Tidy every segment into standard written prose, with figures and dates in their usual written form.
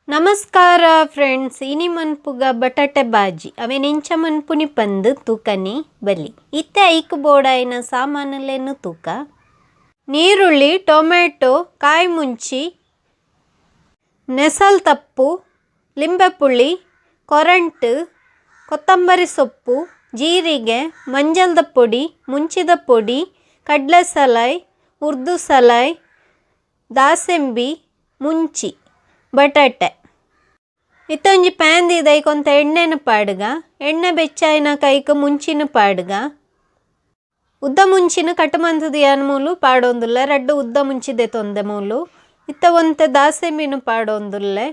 ನಮಸ್ಕಾರ ಫ್ರೆಂಡ್ಸ್, ಇನಿ ಮನ್ಪುಗ ಬಟಾಟೆ ಬಾಜಿ ಅವೆನೆಂಚ ಮನ್ಪುನಿ ಪಂದು ತೂಕನಿ ಬಲಿ ಇತ್ತೆ ಐಕ್ ಬೋಡಾಯಿನ ಸಾಮಾನುಲೆನ್ನು ತೂಕ ನೀರುಳ್ಳಿ, ಟೊಮೆಟೊ, ಕಾಯಿ ಮುಂಚಿ, ನೆಸಲ್ ತಪ್ಪು, ಲಿಂಬೆಪುಳಿ, ಕೊರಂಟು, ಕೊತ್ತಂಬರಿ ಸೊಪ್ಪು, ಜೀರಿಗೆ, ಮಂಜಲ್ದ ಪೊಡಿ, ಮುಂಚಿದ ಪೊಡಿ, ಕಡ್ಲೆ ಸಲಾಯ್, ಉರ್ದು ಸಲಾಯ್, ದಾಸೆಂಬಿ, ಮುಂಚಿ, ಬಟಾಟೆ ಇತ್ತೊಂಜಿ ಪ್ಯಾನ್ ದೈಕೊಂತ ಎಣ್ಣೆನ ಪಾಡ್ಗ ಎಣ್ಣೆ ಬೆಚ್ಚಾಯಿನ ಕೈಕ್ ಮುಂಚಿನ ಪಾಡ್ಗ ಉದ್ದ ಮುಂಚಿನ ಕಟ್ ಮಂತದ ಯಾನ್ ಮೂಲು ಪಾಡೊಂದುಲ್ಲೆ ರಡ್ಡು ಉದ್ದ ಮುಂಚಿದೆ ತೊಂದೆ ಮೂಲು ಇತ್ತ ಒಂತೆ ದಾಸೆಂಬಿನ ಪಾಡೊಂದುಲ್ಲೆ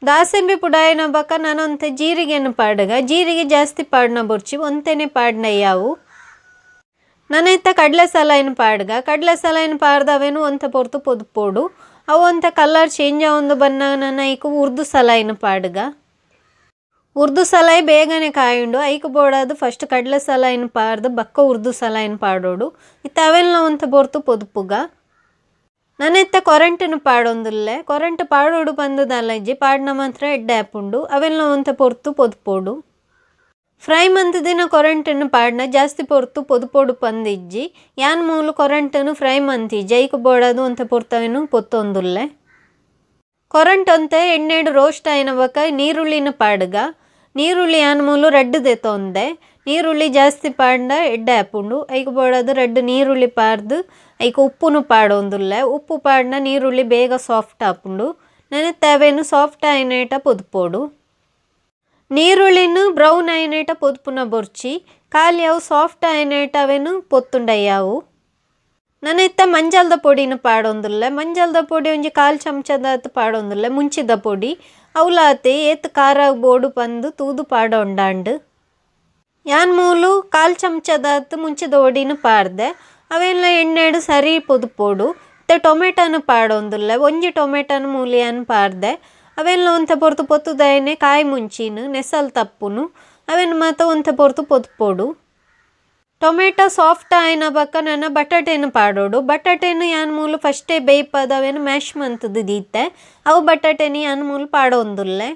ದಾಸೆಂಬಿ ಪುಡಾಯಿನ ಬಕ ನಾನೊಂತೆ ಜೀರಿಗೆನ ಪಾಡ್ಗ ಜೀರಿಗೆ ಜಾಸ್ತಿ ಪಾಡ್ನ ಬೊರ್ಚಿ ಒಂತೆನೆ ಪಾಡ್ನ ಯಾವು ನನ್ನ ಇತ್ತ ಕಡ್ಲೆ ಸಲಾಯಿನ ಪಾಡ್ಗ ಕಡ್ಲೆ ಸಲಾಯಿನ ಪಾಡ್ದವೇನು ಒಂತೆ ಪೊರ್ತು ಪೊದ್ಪೋಡು ಅವು ಅಂತ ಕಲರ್ ಚೇಂಜ್ ಆವೊಂದು ಬನ್ನ ನನ್ನ ಐಕು ಉರ್ದು ಸಲಾಯಿನ ಪಾಡ್ಗ ಉರ್ದು ಸಲಾಯಿ ಬೇಗನೆ ಕಾಯುಂಡು ಐಕು ಬೋಡಾದು ಫಸ್ಟ್ ಕಡ್ಲೆ ಸಲಾಯಿನ ಪಾಡ್ದು ಬಕ್ಕ ಉರ್ದು ಸಲಾಯಿನ ಪಾಡೋಡು ಇತ್ತ ಅವೆಲ್ಲ ಒಂತ ಪೊರ್ತು ಪೊದುಪುಗ ನನ್ನ ಇತ್ತ ಕೊರಂಟನ್ನು ಪಾಡೊಂದುಲ್ಲೆ ಕೊರಂಟು ಪಾಡೋಡು ಬಂದದಲ್ಲ ಇಜ್ಜಿ ಪಾಡ್ನ ಮಾತ್ರ ಎಡ್ಡೆ ಆಪುಂಡು ಅವೆಲ್ಲ ಒಂತ ಪೊರ್ತು ಪೊದುಪೋಡು ಫ್ರೈ ಮಂತದಿನ ಕೊರಂಟನ್ನು ಪಾಡ್ನ ಜಾಸ್ತಿ ಪೊರ್ತು ಪೊದುಪೋಡು ಪಂದಿಜ್ಜಿ ಯಾನ್ ಮೂಲು ಕೊರಂಟನ್ನು ಫ್ರೈ ಮಂತಿಜ್ಜಿ ಐಕು ಬೋಡಾದು ಒಂತ ಪೊರ್ತವೇನು ಪೊತ್ತೊಂದುಲ್ಲೆ ಕೊರಂಟ್ ಒಂತೆ ಎಣ್ಣೆಡು ರೋಸ್ಟ್ ಆಯ್ನ ಬಕ ನೀರುಳ್ಳಿನ ಪಾಡ್ಗ ನೀರುಳ್ಳಿ ಯಾನ್ ಮೂಲು ರಡ್ಡು ದೆತೊಂದೆ ನೀರುಳ್ಳಿ ಜಾಸ್ತಿ ಪಾಡ್ನ ಎಡ್ಡೆ ಆಪುಂಡು ಐಕು ಬೋಡಾದು ರಡ್ಡು ನೀರುಳ್ಳಿ ಪಾಡ್ದು ಐಕು ಉಪ್ಪುನು ಪಾಡೊಂದುಲ್ಲೆ ಉಪ್ಪು ಪಾಡ್ನ ನೀರುಳ್ಳಿ ಬೇಗ ಸಾಫ್ಟ್ ಆಪುಂಡು ನೆನೆ ತವೇನು ಸಾಫ್ಟ್ ಆಯ್ನೇಟ ಪೊದುಪೋಡು ನೀರುಳ್ಳಿನ ಬ್ರೌನ್ ಆಯ್ನೇಟ ಪೊದುಪುನ ಬೊರ್ಚಿ ಖಾಲಿ ಅವು ಸಾಫ್ಟ್ ಆಯ್ನೇಟ ಅವೇನು ಪೊತ್ತುಂಡಯ್ಯಾವು ನನ್ನ ಇತ್ತ ಮಂಜಲ್ದ ಪೊಡಿನ ಪಾಡೊಂದುಲ್ಲೆ ಮಂಜಲ್ದ ಪೊಡಿ ಒಂಜಿ 1/4 ಚಮಚದಾತು ಪಾಡೊಂದುಲ್ಲೆ ಮುಂಚಿದ ಪೊಡಿ ಅವಲಾತೆ ಏತ್ ಖಾರ ಬೋಡು ಪಂದು ತೂದು ಪಾಡೊಂಡಾಂಡು ಯಾನ್ ಮೂಲು 1/4 ಚಮಚದಾತು ಮುಂಚಿದ ಒಡಿನ ಪಾಡ್ದೆ ಅವೆಲ್ಲ ಎಣ್ಣೆಡು ಸರಿ ಪೊದುಪೋಡು ಇತ್ತ ಟೊಮೆಟೊನು ಪಾಡೊಂದುಲ್ಲೆ ಒಂಜಿ ಟೊಮೆಟೊನು ಮೂಲಿಯಾನು ಪಾಡ್ದೆ ಅವೆಲ್ಲ ಒಂತೆ ಪೊರ್ತು ಪೊತ್ತುದಾಯನೆ ಕಾಯಿ ಮುಂಚಿನು ನೆಸಲ್ ತಪ್ಪುನು ಅವೆನ್ ಮಾತ ಒಂತೆ ಪೊರ್ತು ಪೊದುಪೋಡು ಟೊಮೆಟೊ ಸಾಫ್ಟ್ ಆಯ್ನ ಬಕ್ಕ ನನ್ನ ಬಟಾಟೆನು ಪಾಡೋಡು ಬಟಾಟೆನು ಯಾನ್ ಮೂಲು ಫಸ್ಟೇ ಬೇಯ್ಪದ ಅವೇನು ಮ್ಯಾಶ್ ಮಂತದ್ದು ದೀತೆ ಅವು ಬಟಾಟೆನು ಯಾನ್ ಮೂಲು ಪಾಡೊಂದುಲ್ಲೆ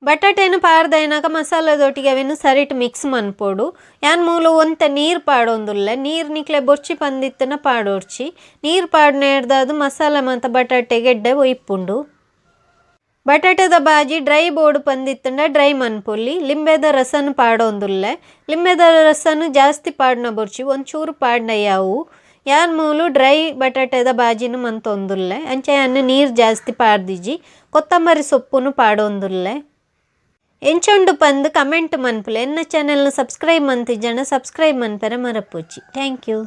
ಬಟಾಟೆನು ಪಾಡ್ದೈನಾಗ ಮಸಾಲದೊಟ್ಟಿಗೆ ಅವೇನು ಸರಿಟ್ ಮಿಕ್ಸ್ ಮನ್ಪೋಡು ಯಾನ್ ಮೂಲು ಒಂತೆ ನೀರು ಪಾಡೊಂದುಲ್ಲೆ ನೀರು ನಿಕ್ಲೆ ಬೊರ್ಚಿ ಪಂದಿತ್ತನ ಪಾಡೋರ್ಚಿ ನೀರು ಪಾಡ್ನ ಹಿಡ್ದದು ಮಸಾಲೆ ಮಾತ ಬಟಾಟೆಗೆ ಎಡ್ಡೆ ಒಯ್ಪುಂಡು ಬಟಾಟೆದ ಬಾಜಿ ಡ್ರೈ ಬೋರ್ಡು ಪಂದಿತ್ತಂಡ ಡ್ರೈ ಮನ್ಪೊಲ್ಲಿ ಲಿಂಬೆದ ರಸನು ಪಾಡೊಂದುಲ್ಲೆ ಲಿಂಬೆದ ರಸನು ಜಾಸ್ತಿ ಪಾಡ್ನ ಬೊರ್ಚಿ ಒಂಚೂರು ಪಾಡ್ನ ಯಾವು ಯಾನ್ ಮೂಲು ಡ್ರೈ ಬಟಾಟೆದ ಬಾಜಿನ ಮಂತೊಂದುಲ್ಲೆ ಅಂಚೆ ಅನ್ನು ನೀರು ಜಾಸ್ತಿ ಪಾಡ್ದಿಜಿ ಕೊತ್ತಂಬರಿ ಸೊಪ್ಪುನು ಪಾಡೊಂದುಲ್ಲೆ ಎಂಚೊಂಡು ಪಂದು ಕಮೆಂಟ್ ಮನ್ಪುಲೆ ಎನ್ನ ಚಾನೆಲ್ನ ಸಬ್ಸ್ಕ್ರೈಬ್ ಮಂತಿಜ್ಜನ ಸಬ್ಸ್ಕ್ರೈಬ್ ಮನ್ಪೆರೆ ಮರಪುಚ್ಚಿ ಥ್ಯಾಂಕ್ ಯು.